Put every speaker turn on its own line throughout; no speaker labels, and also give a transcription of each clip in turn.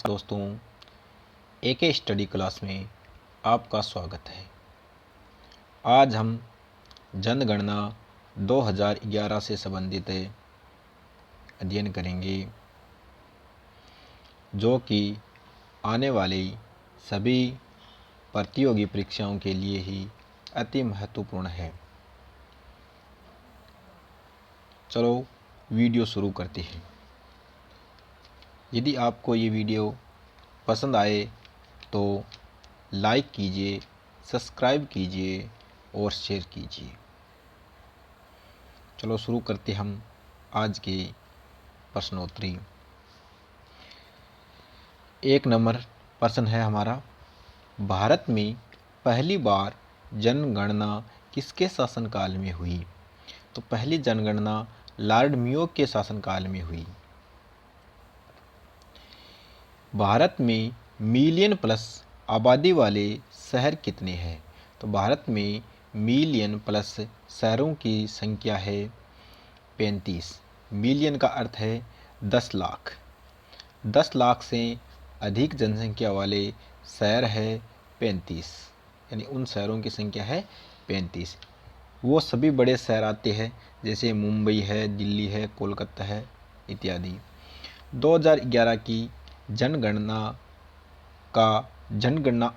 दोस्तों, एके study class में आपका स्वागत है। आज हम जनगणना 2011 से संबंधित अध्ययन करेंगे, जो कि आने वाली सभी प्रतियोगी परीक्षाओं के लिए ही अति महत्वपूर्ण है। चलो वीडियो शुरू करते हैं। यदि आपको ये वीडियो पसंद आए तो लाइक कीजिए, सब्सक्राइब कीजिए और शेयर कीजिए। चलो शुरू करते हम आज के प्रश्नोत्तरी। 1 नंबर प्रश्न है हमारा, भारत में पहली बार जनगणना किसके शासनकाल में हुई? तो पहली जनगणना लॉर्ड मेयो के शासनकाल में हुई। भारत में मिलियन प्लस आबादी वाले शहर कितने हैं? तो भारत में मिलियन प्लस शहरों की संख्या है 35। मिलियन का अर्थ है 10 लाख। 10 लाख से अधिक जनसंख्या वाले शहर है 35, यानी उन शहरों की संख्या है 35। वो सभी बड़े शहर आते हैं, जैसे मुंबई है, दिल्ली है, कोलकाता है इत्यादि। 2011 की जनगणना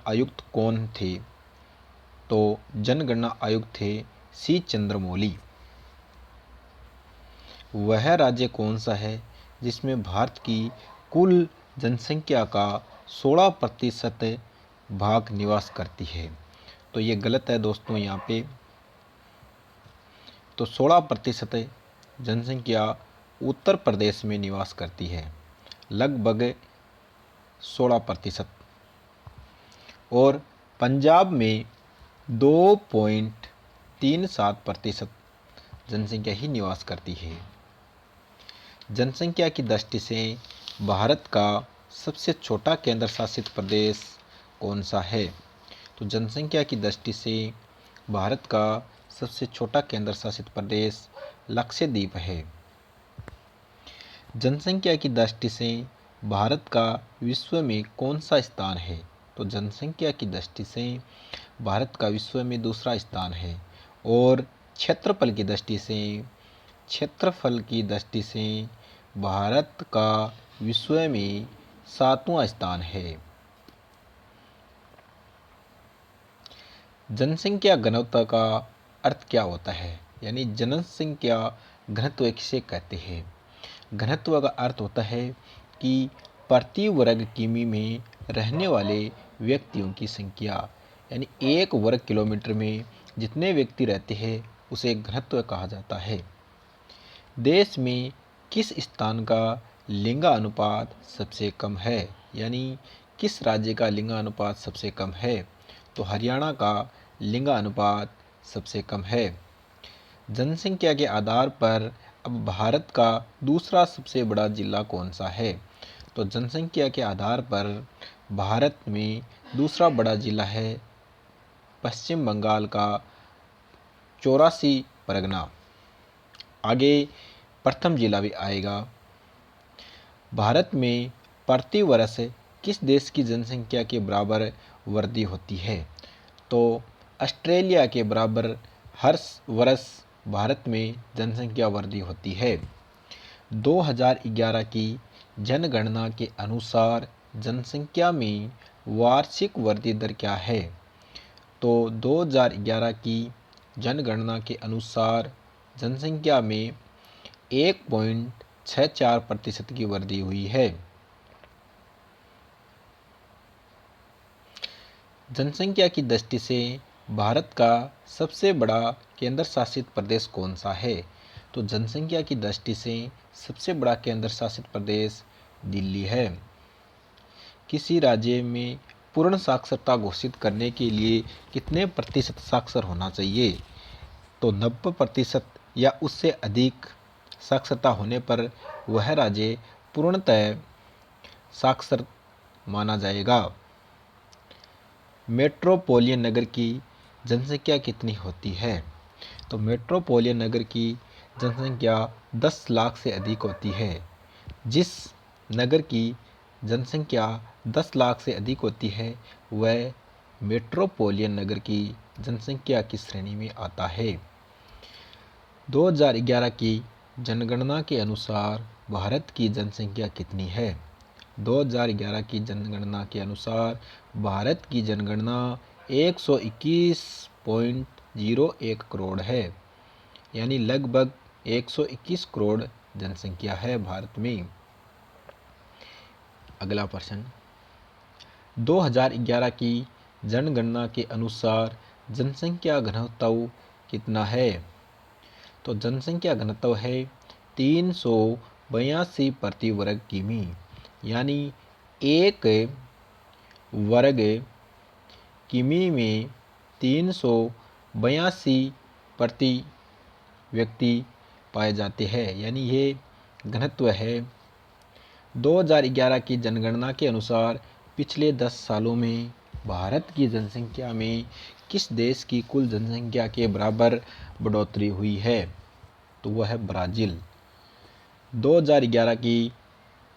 आयुक्त कौन थे? तो जनगणना आयुक्त थे सी चंद्रमौली। वह राज्य कौन सा है जिसमें भारत की कुल जनसंख्या का 16% भाग निवास करती है? तो ये गलत है दोस्तों यहाँ पे। तो 16% जनसंख्या उत्तर प्रदेश में निवास करती है, लगभग 16%। और पंजाब में 2.37% जनसंख्या ही निवास करती है। जनसंख्या की दृष्टि से भारत का सबसे छोटा केंद्र शासित प्रदेश कौन सा है? तो जनसंख्या की दृष्टि से भारत का सबसे छोटा केंद्र शासित प्रदेश लक्षद्वीप है। जनसंख्या की दृष्टि से भारत का विश्व में कौन सा स्थान है? तो जनसंख्या की दृष्टि से भारत का विश्व में दूसरा स्थान है। और क्षेत्रफल की दृष्टि से भारत का विश्व में 7वां स्थान है। जनसंख्या घनत्व का अर्थ क्या होता है? यानी जनसंख्या घनत्व किसे कहते हैं? घनत्व का अर्थ होता है कि प्रति वर्ग किमी में रहने वाले व्यक्तियों की संख्या, यानी 1 वर्ग किलोमीटर में जितने व्यक्ति रहते हैं उसे घनत्व कहा जाता है। देश में किस स्थान का लिंगानुपात सबसे कम है? यानी किस राज्य का लिंगानुपात सबसे कम है? तो हरियाणा का लिंगानुपात सबसे कम है। जनसंख्या के आधार पर अब भारत का दूसरा सबसे बड़ा जिला कौन सा है? तो जनसंख्या के आधार पर भारत में दूसरा बड़ा जिला है पश्चिम बंगाल का 84 परगना। आगे प्रथम जिला भी आएगा। भारत में प्रति वर्ष किस देश की जनसंख्या के बराबर वृद्धि होती है? तो ऑस्ट्रेलिया के बराबर हर वर्ष भारत में जनसंख्या वृद्धि होती है। 2011 की जनगणना के अनुसार जनसंख्या में वार्षिक वृद्धि दर क्या है? तो 2011 की जनगणना के अनुसार जनसंख्या में 1.64% की वृद्धि हुई है। जनसंख्या की दृष्टि से भारत का सबसे बड़ा केंद्र शासित प्रदेश कौन सा है? तो जनसंख्या की दृष्टि से सबसे बड़ा केंद्र शासित प्रदेश दिल्ली है। किसी राज्य में पूर्ण साक्षरता घोषित करने के लिए कितने प्रतिशत साक्षर होना चाहिए? तो 90% या उससे अधिक साक्षरता होने पर वह राज्य पूर्णतः साक्षर माना जाएगा। मेट्रोपोलियन नगर की जनसंख्या कितनी होती है? तो मेट्रोपोलियन नगर की जनसंख्या 10 लाख से अधिक होती है। जिस नगर की जनसंख्या 10 लाख से अधिक होती है वह मेट्रोपोलियन नगर की जनसंख्या की श्रेणी में आता है। 2011 की जनगणना के अनुसार भारत की जनसंख्या कितनी है? 2011 की जनगणना के अनुसार भारत की जनगणना 121.01 करोड़ है, यानी लगभग 121 करोड़ जनसंख्या है भारत में। अगला प्रश्न, 2011 की जनगणना के अनुसार जनसंख्या घनत्व कितना है? तो जनसंख्या घनत्व है 382 प्रति वर्ग किमी, यानी एक वर्ग किमी में 382 प्रति व्यक्ति पाए जाते हैं, यानी ये घनत्व है। 2011 की जनगणना के अनुसार पिछले 10 सालों में भारत की जनसंख्या में किस देश की कुल जनसंख्या के बराबर बढ़ोतरी हुई है? तो वह है ब्राज़ील। 2011 की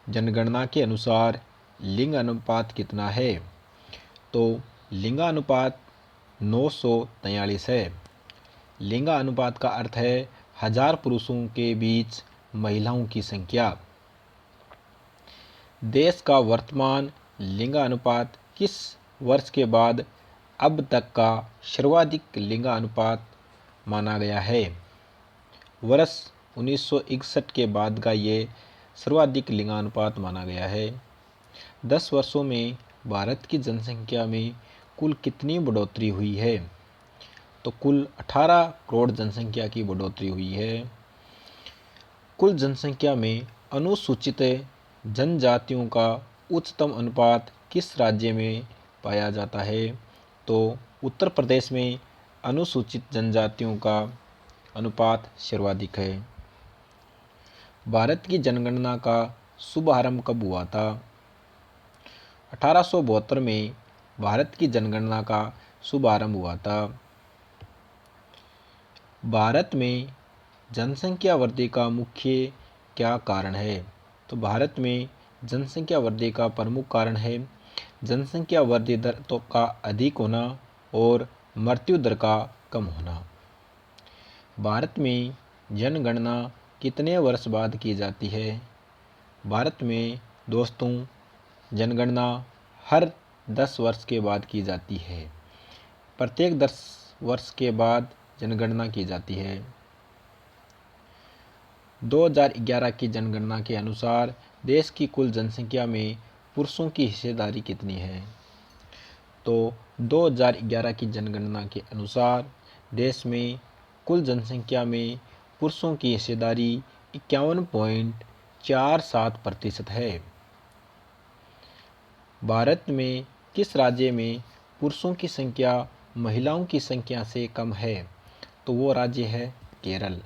जनगणना के अनुसार लिंग अनुपात कितना है? तो लिंगानुपात 943 है। लिंगानुपात का अर्थ है 1000 पुरुषों के बीच महिलाओं की संख्या। देश का वर्तमान लिंगानुपात किस वर्ष के बाद अब तक का सर्वाधिक लिंगानुपात माना गया है? वर्ष 1961 के बाद का ये सर्वाधिक लिंगानुपात माना गया है। 10 वर्षों में भारत की जनसंख्या में कुल कितनी बढ़ोतरी हुई है? तो कुल 18 करोड़ जनसंख्या की बढ़ोतरी हुई है। कुल जनसंख्या में अनुसूचित जनजातियों का उच्चतम अनुपात किस राज्य में पाया जाता है? तो उत्तर प्रदेश में अनुसूचित जनजातियों का अनुपात सर्वाधिक है। भारत की जनगणना का शुभारंभ कब हुआ था? 1872 में भारत की जनगणना का शुभारंभ हुआ था। भारत में जनसंख्या वृद्धि का मुख्य क्या कारण है? तो भारत में जनसंख्या वृद्धि का प्रमुख कारण है जनसंख्या वृद्धि दर का अधिक होना और मृत्यु दर का कम होना। भारत में जनगणना कितने वर्ष बाद की जाती है? भारत में दोस्तों जनगणना हर 10 वर्ष के बाद की जाती है। प्रत्येक 10 वर्ष के बाद जनगणना की जाती है। 2011 की जनगणना के अनुसार देश की कुल जनसंख्या में पुरुषों की हिस्सेदारी कितनी है? तो 2011 की जनगणना के अनुसार देश में कुल जनसंख्या में पुरुषों की हिस्सेदारी 51.47% है। भारत में किस राज्य में पुरुषों की संख्या महिलाओं की संख्या से कम है? तो वो राज्य है केरल।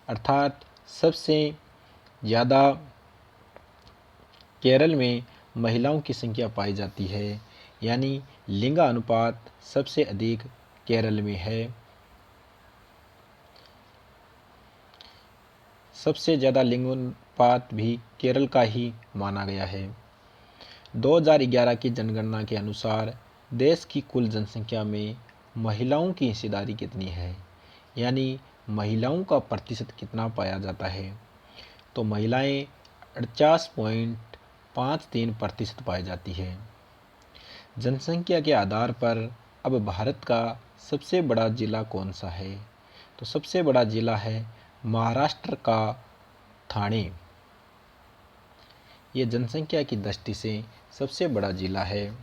अर्थात सबसे ज़्यादा केरल में महिलाओं की संख्या पाई जाती है, यानी लिंगानुपात सबसे अधिक केरल में है। सबसे ज़्यादा लिंगानुपात भी केरल का ही माना गया है। 2011 की जनगणना के अनुसार देश की कुल जनसंख्या में महिलाओं की हिस्सेदारी कितनी है, यानी महिलाओं का प्रतिशत कितना पाया जाता है? तो महिलाएं 48.53% पाई जाती है। जनसंख्या के आधार पर अब भारत का सबसे बड़ा जिला कौन सा है? तो सबसे बड़ा जिला है महाराष्ट्र का ठाणे। ये जनसंख्या की दृष्टि से सबसे बड़ा जिला है।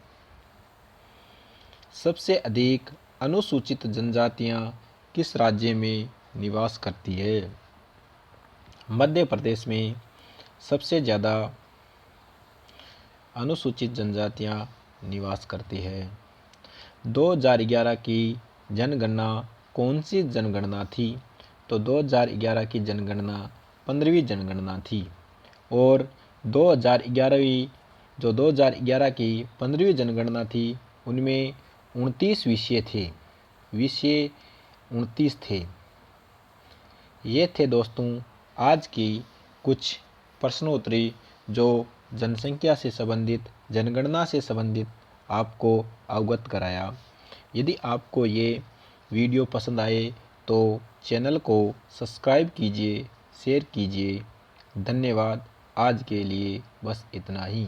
सबसे अधिक अनुसूचित जनजातियां किस राज्य में निवास करती है? मध्य प्रदेश में सबसे ज़्यादा अनुसूचित जनजातियां निवास करती है। 2011 की जनगणना कौन सी जनगणना थी? तो 2011 की जनगणना 15वीं जनगणना थी और 2011 की 15वीं जनगणना थी उनमें 29 विषय थे। विषय 29 थे। ये थे दोस्तों आज की कुछ प्रश्नोत्तरी जो जनसंख्या से संबंधित, जनगणना से संबंधित आपको अवगत कराया। यदि आपको ये वीडियो पसंद आए तो चैनल को सब्सक्राइब कीजिए, शेयर कीजिए। धन्यवाद। आज के लिए बस इतना ही।